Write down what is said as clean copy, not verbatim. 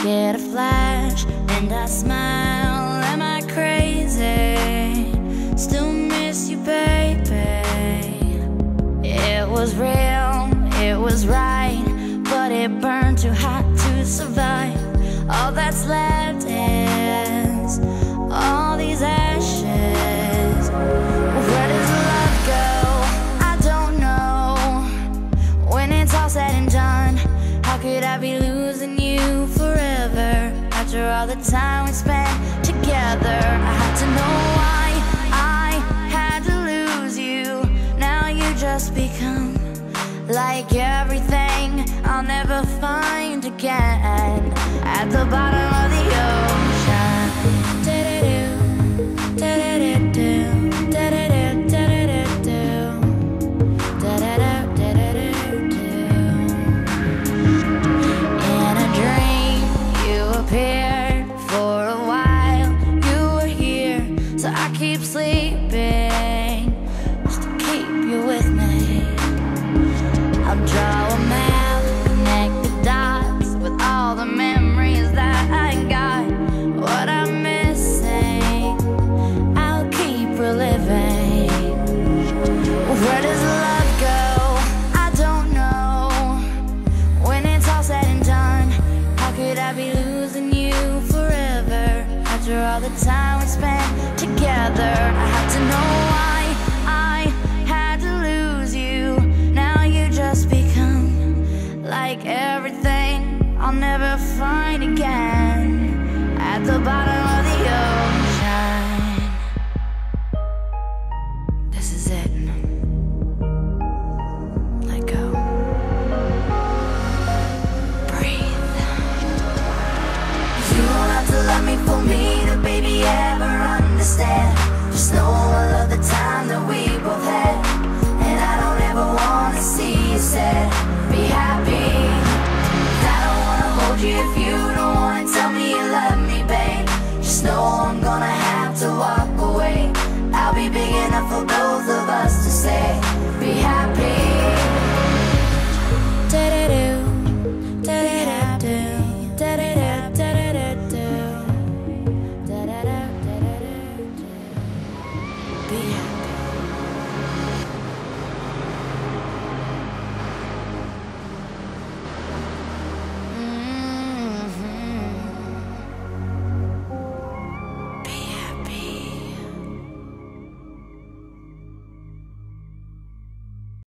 get a flash and I smile. Am I crazy? Still miss you, baby. It was real, it was right, but it burned too hot to survive. All that's left is all these ashes. Where does love go? I don't know. When it's all said and done, how could I be losing you forever? After all the time we spent together, I had to know why I had to lose you. Now you just become like everything I'll never find again at the bottom of the ocean. In a dream, you appeared for a while. You were here, so I keep sleeping just to keep you with me. I'll draw a map, connect the dots with all the memories that I got. What I'm missing, I'll keep reliving. Where does love go? I don't know. When it's all said and done, how could I be losing you forever? After all the time we spent together, I have to know why